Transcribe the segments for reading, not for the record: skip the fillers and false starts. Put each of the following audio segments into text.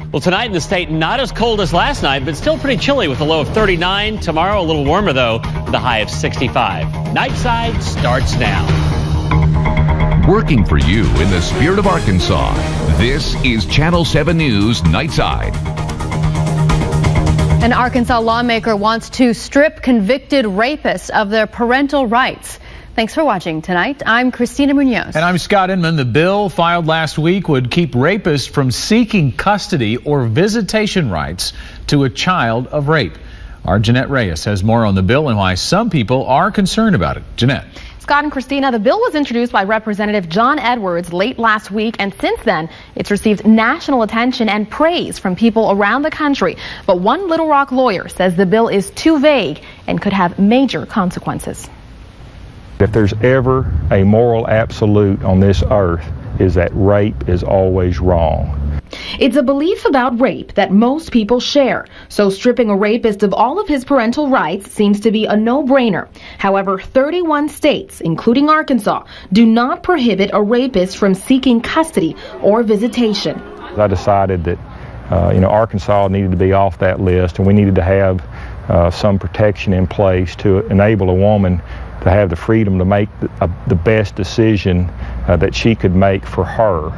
Well, tonight in the state, not as cold as last night, but still pretty chilly with a low of 39. Tomorrow, a little warmer, though, with a high of 65. Nightside starts now. Working for you in the spirit of Arkansas, this is Channel 7 News Nightside. An Arkansas lawmaker wants to strip convicted rapists of their parental rights. Thanks for watching tonight. I'm Christina Munoz. And I'm Scott Inman. The bill filed last week would keep rapists from seeking custody or visitation rights to a child of rape. Our Jeanette Reyes has more on the bill and why some people are concerned about it. Jeanette. Scott and Christina, the bill was introduced by Representative John Edwards late last week, and since then, it's received national attention and praise from people around the country. But one Little Rock lawyer says the bill is too vague and could have major consequences. If there's ever a moral absolute on this earth, is that rape is always wrong. It's a belief about rape that most people share, so stripping a rapist of all of his parental rights seems to be a no-brainer. However, 31 states, including Arkansas, do not prohibit a rapist from seeking custody or visitation. I decided that Arkansas needed to be off that list, and we needed to have some protection in place to enable a woman to have the freedom to make the best decision that she could make for her.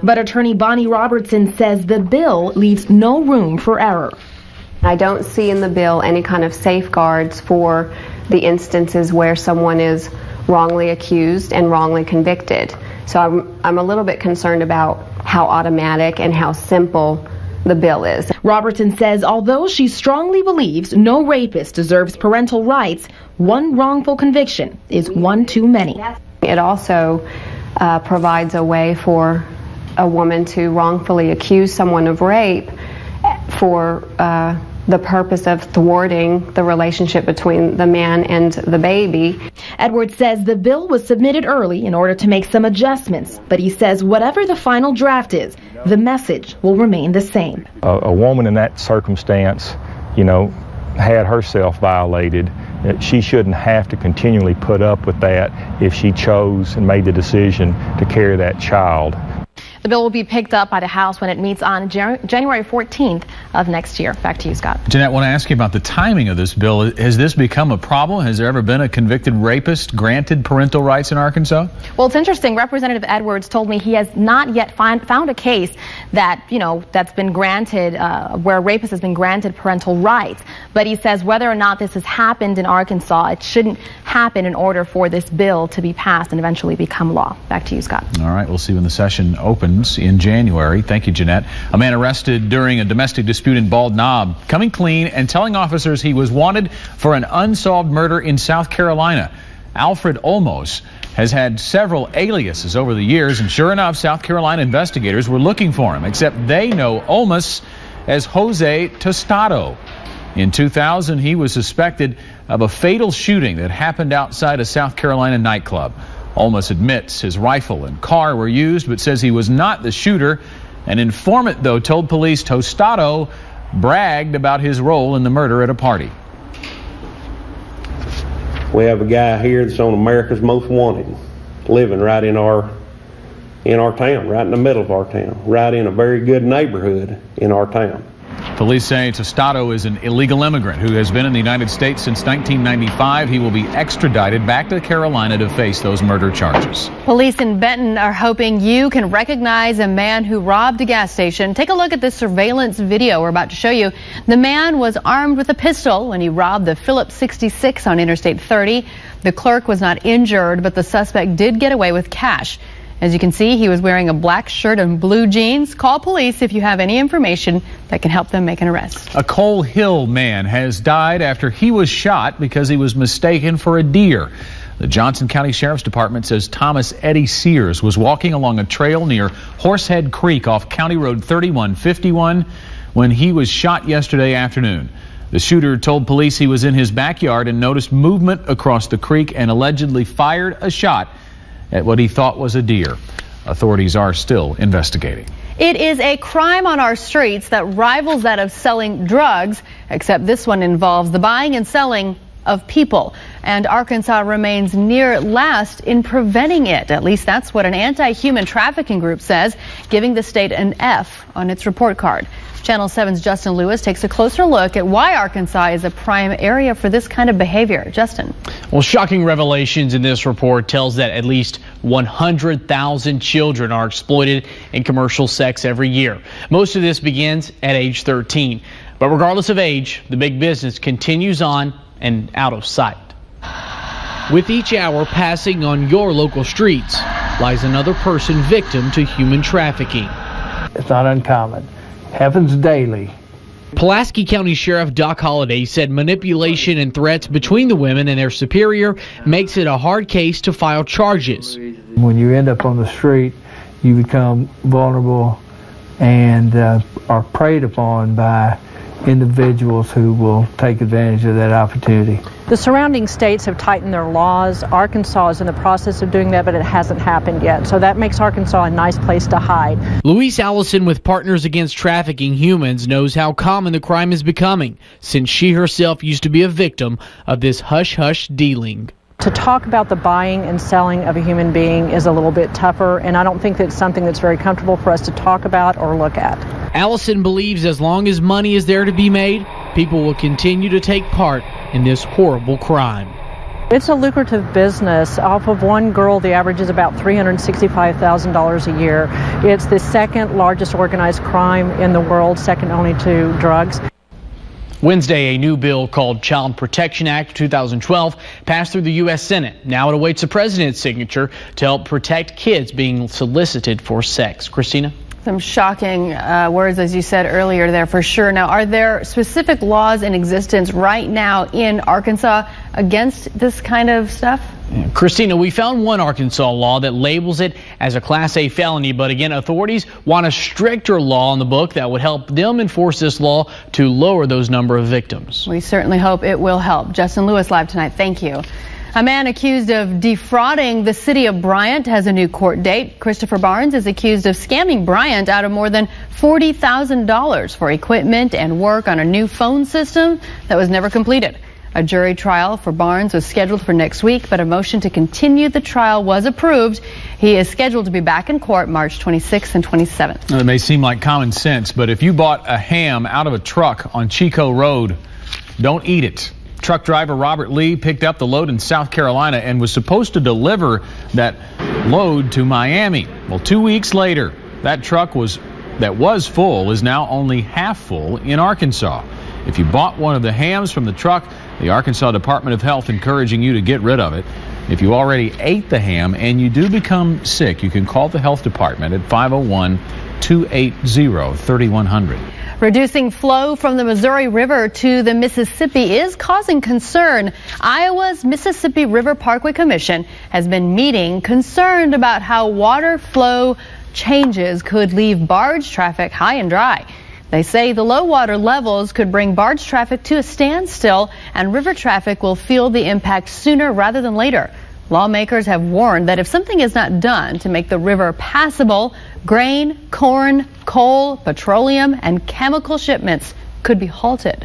But attorney Bonnie Robertson says the bill leaves no room for error. I don't see in the bill any kind of safeguards for the instances where someone is wrongly accused and wrongly convicted. So I'm a little bit concerned about how automatic and how simple the bill is. Robertson says although she strongly believes no rapist deserves parental rights, one wrongful conviction is one too many. It also provides a way for a woman to wrongfully accuse someone of rape for the purpose of thwarting the relationship between the man and the baby. Edwards says the bill was submitted early in order to make some adjustments, but he says whatever the final draft is, the message will remain the same. A woman in that circumstance, had herself violated. She shouldn't have to continually put up with that if she chose and made the decision to carry that child. The bill will be picked up by the House when it meets on January 14th of next year. Back to you, Scott. Jeanette, I want to ask you about the timing of this bill. Has this become a problem? Has there ever been a convicted rapist granted parental rights in Arkansas? Well, it's interesting. Representative Edwards told me he has not yet found a case that, that's been granted, where a rapist has been granted parental rights. But he says whether or not this has happened in Arkansas, it shouldn't happen in order for this bill to be passed and eventually become law. Back to you, Scott. All right, we'll see when the session opens in January. Thank you, Jeanette. A man arrested during a domestic dispute in Bald Knob, coming clean and telling officers he was wanted for an unsolved murder in South Carolina. Alfred Olmos has had several aliases over the years, and sure enough, South Carolina investigators were looking for him, except they know Olmos as Jose Tostado. In 2000, he was suspected of a fatal shooting that happened outside a South Carolina nightclub. Olmos admits his rifle and car were used, but says he was not the shooter. An informant, though, told police Tostado bragged about his role in the murder at a party. We have a guy here that's on America's Most Wanted, living right in our town, right in the middle of our town, right in a very good neighborhood in our town. Police say Tostado is an illegal immigrant who has been in the United States since 1995. He will be extradited back to Carolina to face those murder charges. Police in Benton are hoping you can recognize a man who robbed a gas station. Take a look at this surveillance video we're about to show you. The man was armed with a pistol when he robbed the Phillips 66 on Interstate 30. The clerk was not injured, but the suspect did get away with cash. As you can see, he was wearing a black shirt and blue jeans. Call police if you have any information that can help them make an arrest. A Coal Hill man has died after he was shot because he was mistaken for a deer. The Johnson County Sheriff's Department says Thomas Eddie Sears was walking along a trail near Horsehead Creek off County Road 3151 when he was shot yesterday afternoon. The shooter told police he was in his backyard and noticed movement across the creek and allegedly fired a shot at what he thought was a deer. Authorities are still investigating. It is a crime on our streets that rivals that of selling drugs, except this one involves the buying and selling of people, and Arkansas remains near last in preventing it. At least that's what an anti-human trafficking group says, giving the state an F on its report card. Channel 7's Justin Lewis takes a closer look at why Arkansas is a prime area for this kind of behavior. Justin. Well, shocking revelations in this report tells that at least 100,000 children are exploited in commercial sex every year. Most of this begins at age 13. But regardless of age, the big business continues on and out of sight. With each hour passing on your local streets lies another person victim to human trafficking. It's not uncommon. Happens daily. Pulaski County Sheriff Doc Holliday said manipulation and threats between the women and their superior makes it a hard case to file charges. When you end up on the street, you become vulnerable and are preyed upon by individuals who will take advantage of that opportunity. The surrounding states have tightened their laws. Arkansas is in the process of doing that, but it hasn't happened yet. So that makes Arkansas a nice place to hide. Louise Allison with Partners Against Trafficking Humans knows how common the crime is becoming, since she herself used to be a victim of this hush-hush dealing. To talk about the buying and selling of a human being is a little bit tougher, and I don't think that's something that's very comfortable for us to talk about or look at. Allison believes as long as money is there to be made, people will continue to take part in this horrible crime. It's a lucrative business. Off of one girl, the average is about $365,000 a year. It's the second largest organized crime in the world, second only to drugs. Wednesday, a new bill called Child Protection Act 2012 passed through the U.S. Senate. Now it awaits the president's signature to help protect kids being solicited for sex. Christina? Some shocking words, as you said earlier there, for sure. Now, are there specific laws in existence right now in Arkansas against this kind of stuff? Christina, we found one Arkansas law that labels it as a Class A felony, but again, authorities want a stricter law on the book that would help them enforce this law to lower those number of victims. We certainly hope it will help. Justin Lewis live tonight. Thank you. A man accused of defrauding the city of Bryant has a new court date. Christopher Barnes is accused of scamming Bryant out of more than $40,000 for equipment and work on a new phone system that was never completed. A jury trial for Barnes was scheduled for next week, but a motion to continue the trial was approved. He is scheduled to be back in court March 26th and 27th. It may seem like common sense, but if you bought a ham out of a truck on Chico Road, don't eat it. Truck driver Robert Lee picked up the load in South Carolina and was supposed to deliver that load to Miami. Well, 2 weeks later, that truck that was full is now only half full in Arkansas. If you bought one of the hams from the truck, the Arkansas Department of Health encouraging you to get rid of it. If you already ate the ham and you do become sick, you can call the health department at 501-280-3100. Reducing flow from the Missouri River to the Mississippi is causing concern. Iowa's Mississippi River Parkway Commission has been meeting, concerned about how water flow changes could leave barge traffic high and dry. They say the low water levels could bring barge traffic to a standstill, and river traffic will feel the impact sooner rather than later. Lawmakers have warned that if something is not done to make the river passable, grain, corn, coal, petroleum, and chemical shipments could be halted.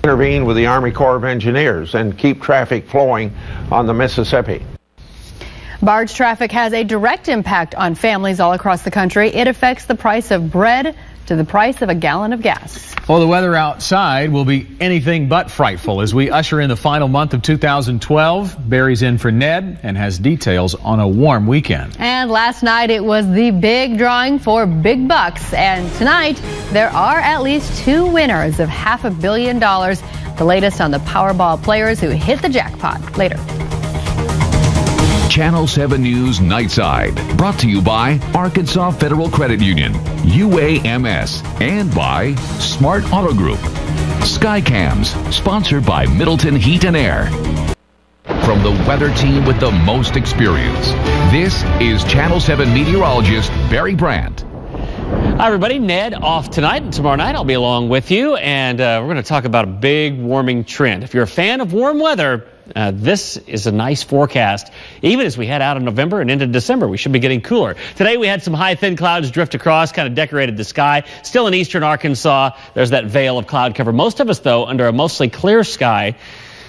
Intervene with the Army Corps of Engineers and keep traffic flowing on the Mississippi. Barge traffic has a direct impact on families all across the country. It affects the price of bread to the price of a gallon of gas. Well, the weather outside will be anything but frightful as we usher in the final month of 2012. Barry's in for Ned and has details on a warm weekend. And last night it was the big drawing for big bucks. And tonight there are at least two winners of $500 million. The latest on the Powerball players who hit the jackpot later. Channel 7 News Nightside, brought to you by Arkansas Federal Credit Union, UAMS, and by Smart Auto Group. Skycams, sponsored by Middleton Heat and Air. From the weather team with the most experience, this is Channel 7 meteorologist Barry Brandt. Hi, everybody. Ned off tonight. Tomorrow night I'll be along with you, and we're going to talk about a big warming trend. If you're a fan of warm weather, this is a nice forecast. Even as we head out of November and into December, we should be getting cooler. Today we had some high thin clouds drift across, kind of decorated the sky. Still in eastern Arkansas, there's that veil of cloud cover. Most of us, though, under a mostly clear sky.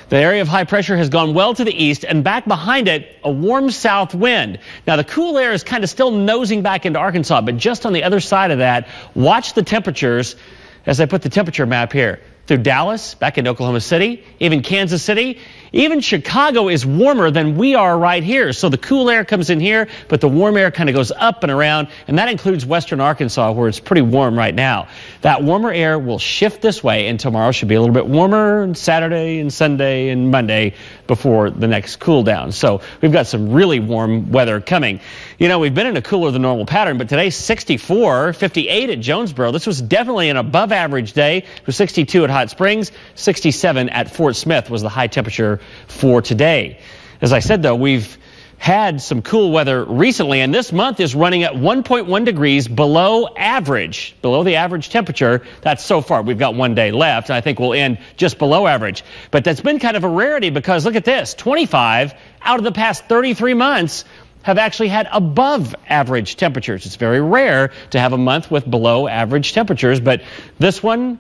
the area of high pressure has gone well to the east, and back behind it, a warm south wind. Now, the cool air is kind of still nosing back into Arkansas, but just on the other side of that, watch the temperatures as I put the temperature map here. Through Dallas, back into Oklahoma City, even Kansas City, even Chicago is warmer than we are right here. So the cool air comes in here, but the warm air kind of goes up and around, and that includes western Arkansas, where it's pretty warm right now. That warmer air will shift this way, and tomorrow should be a little bit warmer, and Saturday and Sunday and Monday before the next cool down. So we've got some really warm weather coming. You know, we've been in a cooler than normal pattern, but today 64, 58 at Jonesboro. This was definitely an above average day. It was 62 at Hot Springs, 67 at Fort Smith was the high temperature for today. As I said, though, we've had some cool weather recently, and this month is running at 1.1 degrees below average, below the average temperature. That's so far. We've got one day left, and I think we'll end just below average. But that's been kind of a rarity because look at this, 25 out of the past 33 months have actually had above average temperatures. It's very rare to have a month with below average temperatures, but this one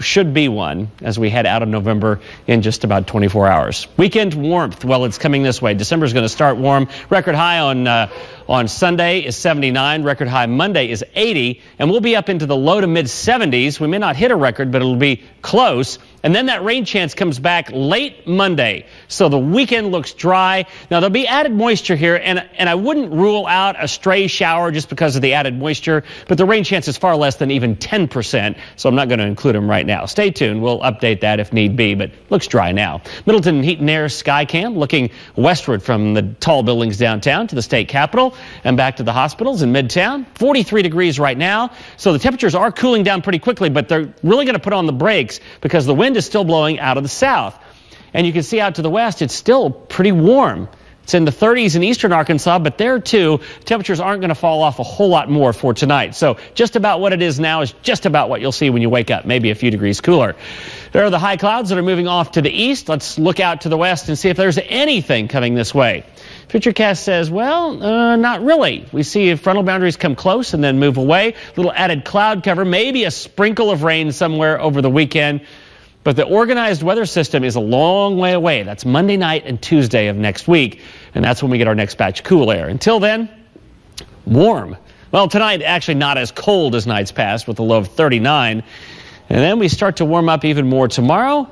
should be one as we head out of November in just about 24 hours. Weekend warmth, well, it's coming this way. December is going to start warm. Record high on Sunday is 79. Record high Monday is 80. And we'll be up into the low to mid 70s. We may not hit a record, but it'll be close. And then that rain chance comes back late Monday. So the weekend looks dry. Now, there'll be added moisture here, and I wouldn't rule out a stray shower just because of the added moisture, but the rain chance is far less than even 10%, so I'm not going to include them right now. Stay tuned. We'll update that if need be, but looks dry now. Middleton Heat and Air Skycam looking westward from the tall buildings downtown to the state capitol and back to the hospitals in Midtown. 43 degrees right now, so the temperatures are cooling down pretty quickly, but they're really going to put on the brakes because the wind is still blowing out of the south. And you can see out to the west, it's still pretty warm. It's in the 30s in eastern Arkansas, but there too, temperatures aren't going to fall off a whole lot more for tonight. So just about what it is now is just about what you'll see when you wake up, maybe a few degrees cooler. There are the high clouds that are moving off to the east. Let's look out to the west and see if there's anything coming this way. Futurecast says, well, not really. We see frontal boundaries come close and then move away. A little added cloud cover, maybe a sprinkle of rain somewhere over the weekend. But the organized weather system is a long way away. That's Monday night and Tuesday of next week. And that's when we get our next batch of cool air. Until then, warm. Well, tonight, actually not as cold as nights past with a low of 39. And then we start to warm up even more tomorrow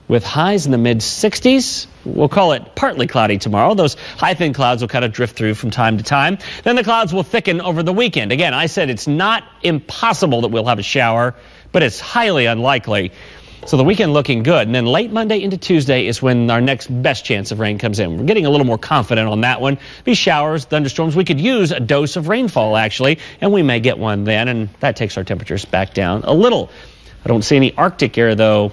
with highs in the mid-60s. We'll call it partly cloudy tomorrow. Those high thin clouds will kind of drift through from time to time. Then the clouds will thicken over the weekend. Again, I said it's not impossible that we'll have a shower, but it's highly unlikely. So the weekend looking good. And then late Monday into Tuesday is when our next best chance of rain comes in. We're getting a little more confident on that one. These showers, thunderstorms, we could use a dose of rainfall, actually, and we may get one then, and that takes our temperatures back down a little. I don't see any Arctic air, though,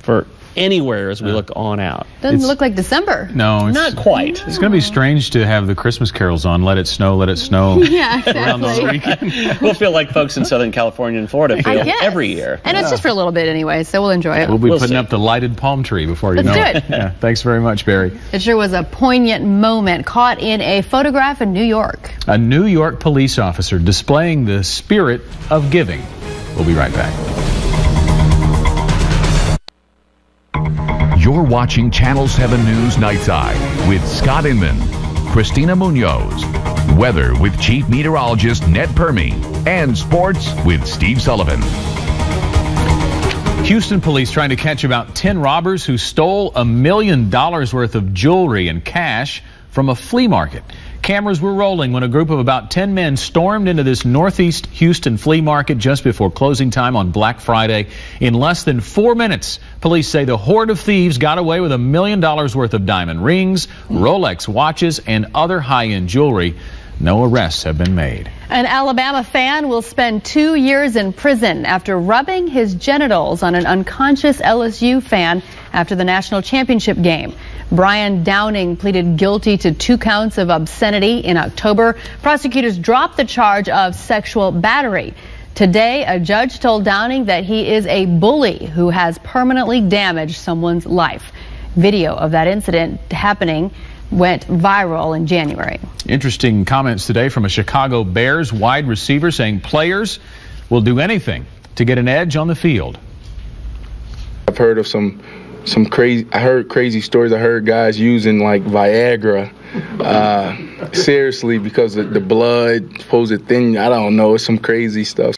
for anywhere as we look on out. Doesn't look like December. No, not quite. It's going to be strange to have the Christmas carols on. Let it snow, let it snow. Yeah, exactly. Around the weekend. We'll feel like folks in Southern California and Florida feel every year. And it's just for a little bit anyway, so we'll enjoy it. We'll be putting up the lighted palm tree before you know it. Let's do it. Yeah, thanks very much, Barry. It sure was a poignant moment caught in a photograph in New York. A New York police officer displaying the spirit of giving. We'll be right back. You're watching Channel 7 News Nightside with Scott Inman, Christina Munoz, weather with Chief Meteorologist Ned Permy, and sports with Steve Sullivan. Houston police trying to catch about 10 robbers who stole $1 million worth of jewelry and cash from a flea market. Cameras were rolling when a group of about 10 men stormed into this northeast Houston flea market just before closing time on Black Friday. In less than 4 minutes, police say the horde of thieves got away with $1 million worth of diamond rings, Rolex watches, and other high-end jewelry. No arrests have been made. An Alabama fan will spend 2 years in prison after rubbing his genitals on an unconscious LSU fan after the national championship game. Brian Downing pleaded guilty to 2 counts of obscenity in October. Prosecutors dropped the charge of sexual battery. Today, a judge told Downing that he is a bully who has permanently damaged someone's life. Video of that incident happening went viral in January. Interesting comments today from a Chicago Bears wide receiver saying players will do anything to get an edge on the field. I've heard of some I heard crazy stories. I heard guys using like Viagra, seriously, because of the blood, supposed thing. I don't know. It's some crazy stuff.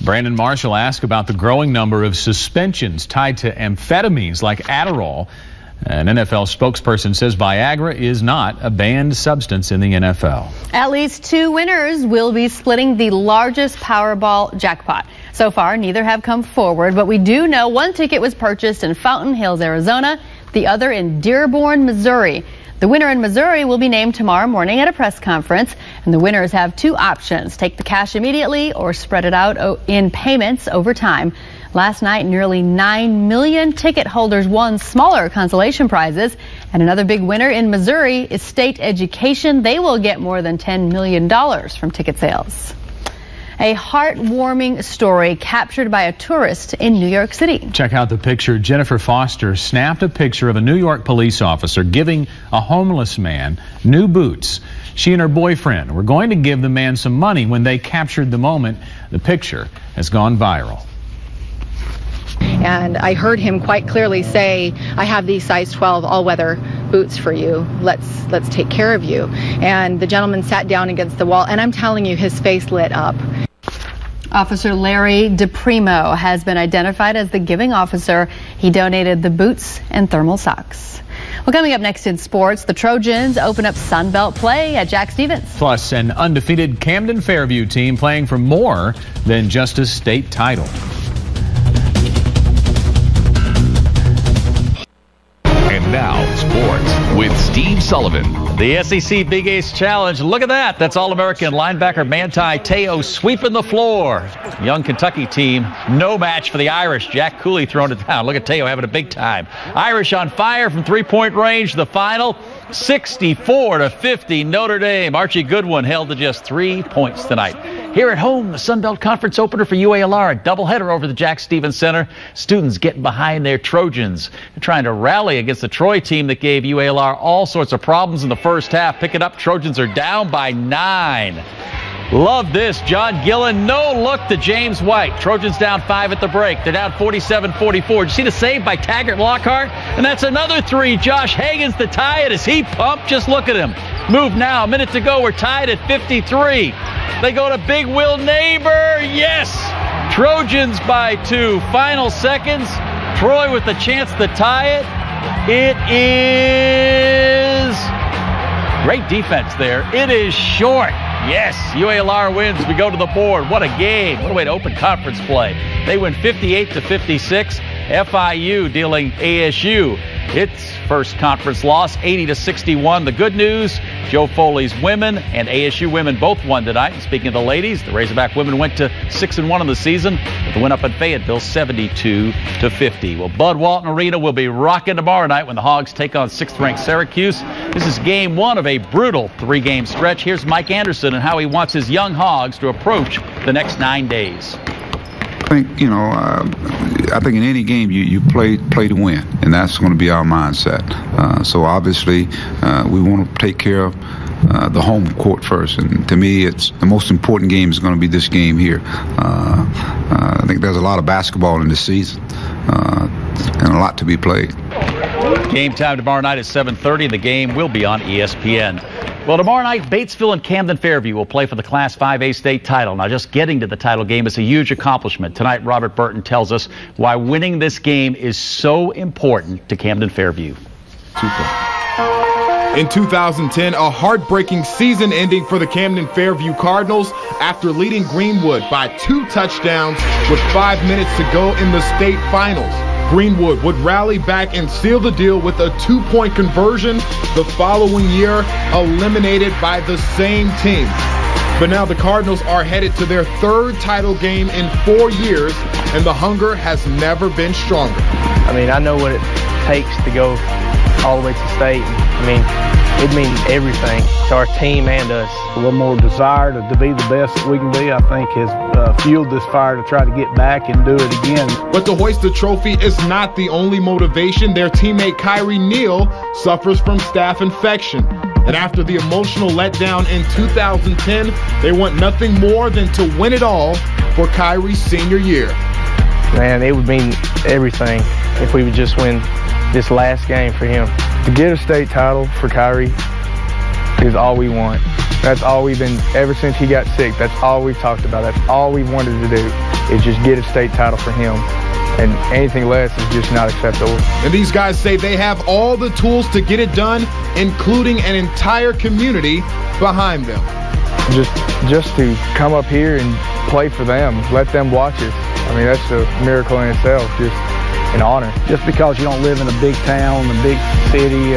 Brandon Marshall asked about the growing number of suspensions tied to amphetamines like Adderall. An NFL spokesperson says Viagra is not a banned substance in the NFL. At least 2 winners will be splitting the largest Powerball jackpot. So far, neither have come forward, but we do know one ticket was purchased in Fountain Hills, Arizona, the other in Dearborn, Missouri. The winner in Missouri will be named tomorrow morning at a press conference, and the winners have 2 options: take the cash immediately or spread it out in payments over time. Last night, nearly 9 million ticket holders won smaller consolation prizes, and another big winner in Missouri is state education. They will get more than $10 million from ticket sales. A heartwarming story captured by a tourist in New York City. Check out the picture. Jennifer Foster snapped a picture of a New York police officer giving a homeless man new boots. She and her boyfriend were going to give the man some money when they captured the moment. The picture has gone viral. And I heard him quite clearly say, "I have these size 12 all-weather boots for you. Let's take care of you." And the gentleman sat down against the wall, and I'm telling you, his face lit up. Officer Larry DePrimo has been identified as the giving officer. He donated the boots and thermal socks. Well, coming up next in sports, the Trojans open up Sunbelt play at Jack Stevens. Plus, an undefeated Camden Fairview team playing for more than just a state title. And now, sports with Steve Sullivan. The SEC Big Ace Challenge. Look at that. That's All-American linebacker Manti Te'o sweeping the floor. Young Kentucky team, no match for the Irish. Jack Cooley throwing it down. Look at Te'o having a big time. Irish on fire from three-point range. The final, 64-50 Notre Dame. Archie Goodwin held to just 3 points tonight. Here at home, the Sun Belt Conference opener for UALR, a doubleheader over the Jack Stevens Center. Students getting behind their Trojans. They're trying to rally against the Troy team that gave UALR all sorts of problems in the first half. Pick it up, Trojans are down by 9. Love this. John Gillen, no look to James White. Trojans down 5 at the break. They're down 47-44. Did you see the save by Taggart Lockhart? And that's another 3. Josh Hagan's to tie it. Is he pumped? Just look at him. Move now. A minute to go. We're tied at 53. They go to Big Will Neighbor. Yes! Trojans by 2. Final seconds. Troy with the chance to tie it. It is great defense there. It is short. Yes, UALR wins. We go to the board. What a game. What a way to open conference play. They win 58-56. FIU dealing ASU its first conference loss, 80-61. The good news, Joe Foley's women and ASU women both won tonight. And speaking of the ladies, the Razorback women went to 6-1 in the season with the win up in Fayetteville, 72-50. Well, Bud Walton Arena will be rocking tomorrow night when the Hogs take on 6th-ranked Syracuse. This is game 1 of a brutal 3-game stretch. Here's Mike Anderson and how he wants his young Hogs to approach the next 9 days. I think, I think in any game you play to win, and that's going to be our mindset. So obviously we want to take care of the home court first, and to me it's the most important game is going to be this game here. I think there's a lot of basketball in this season and a lot to be played. Game time tomorrow night at 7:30. The game will be on ESPN. Well, tomorrow night, Batesville and Camden Fairview will play for the Class 5A state title. Now, just getting to the title game is a huge accomplishment. Tonight, Robert Burton tells us why winning this game is so important to Camden Fairview. In 2010, a heartbreaking season ending for the Camden Fairview Cardinals after leading Greenwood by 2 touchdowns with 5 minutes to go in the state finals. Greenwood would rally back and seal the deal with a 2-point conversion the following year, eliminated by the same team. But now the Cardinals are headed to their 3rd title game in 4 years, and the hunger has never been stronger. I mean, I know what it takes to go all the way to state. I mean, it means everything to our team and us. A little more desire to be the best that we can be, I think, has fueled this fire to try to get back and do it again. But to hoist the trophy is not the only motivation. Their teammate Kyrie Neal suffers from staph infection. And after the emotional letdown in 2010, they want nothing more than to win it all for Kyrie's senior year. man, it would mean everything if we would just win this last game for him. To get a state title for Kyrie is all we want. That's all we've been, ever since he got sick, that's all we've talked about. That's all we've wanted to do, is just get a state title for him. And anything less is just not acceptable. And these guys say they have all the tools to get it done, including an entire community behind them. Just to come up here and play for them, let them watch us. I mean, that's a miracle in itself, just an honor. Just because you don't live in a big town, a big city,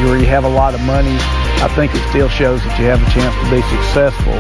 where you have a lot of money, I think it still shows that you have a chance to be successful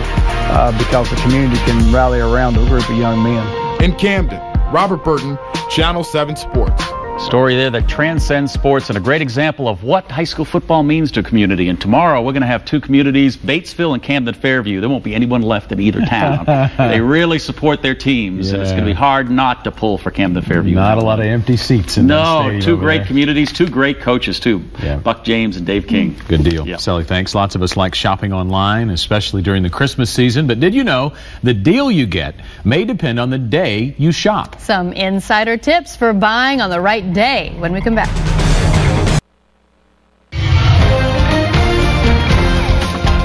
because the community can rally around a group of young men. In Camden, Robert Burton, Channel 7 Sports. Story there that transcends sports and a great example of what high school football means to a community. And tomorrow we're going to have two communities, Batesville and Camden Fairview. There won't be anyone left in either town. They really support their teams, and it's going to be hard not to pull for Camden Fairview. Not a lot of empty seats in the stadium. No, two great communities, two great coaches too. Yeah. Buck James and Dave King. Good deal. Yeah. Sally, thanks. Lots of us like shopping online, especially during the Christmas season. But did you know the deal you get may depend on the day you shop? Some insider tips for buying on the right day when we come back.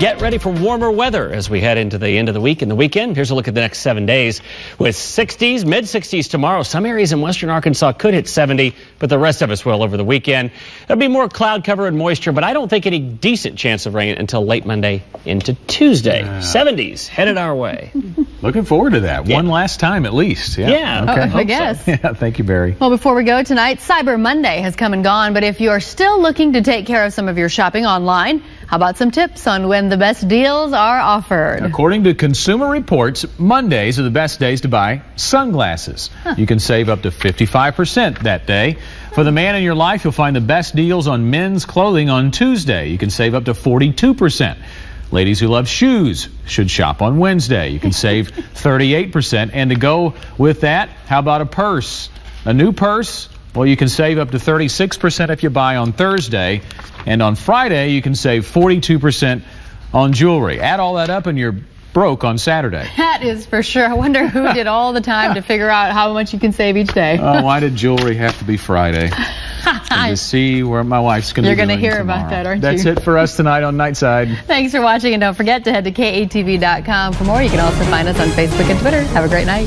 Get ready for warmer weather as we head into the end of the week and the weekend. Here's a look at the next 7 days with 60s, mid-60s tomorrow. Some areas in western Arkansas could hit 70, but the rest of us will over the weekend. There'll be more cloud cover and moisture, but I don't think any decent chance of rain until late Monday into Tuesday. 70s headed our way. Looking forward to that. One last time at least. Yeah. Okay. I guess. So. Yeah, thank you, Barry. Well, before we go tonight, Cyber Monday has come and gone, but if you're still looking to take care of some of your shopping online, how about some tips on when the best deals are offered? According to Consumer Reports, Mondays are the best days to buy sunglasses. You can save up to 55% that day. For the man in your life, you'll find the best deals on men's clothing on Tuesday. You can save up to 42%. Ladies who love shoes should shop on Wednesday. You can save 38%. And to go with that, how about a purse? A new purse? Well, you can save up to 36% if you buy on Thursday. And on Friday, you can save 42% on jewelry. Add all that up and you're broke on Saturday. That is for sure. I wonder who did all the time to figure out how much you can save each day. Why did jewelry have to be Friday? And to see where my wife's going to be You're going to hear tomorrow. about that, aren't That's you? That's it for us tonight on Nightside. Thanks for watching, and don't forget to head to KATV.com for more. You can also find us on Facebook and Twitter. Have a great night.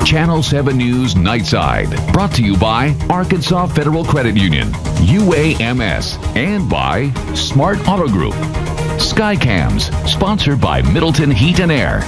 Channel 7 News Nightside, brought to you by Arkansas Federal Credit Union, UAMS, and by Smart Auto Group. Skycams, sponsored by Middleton Heat and Air.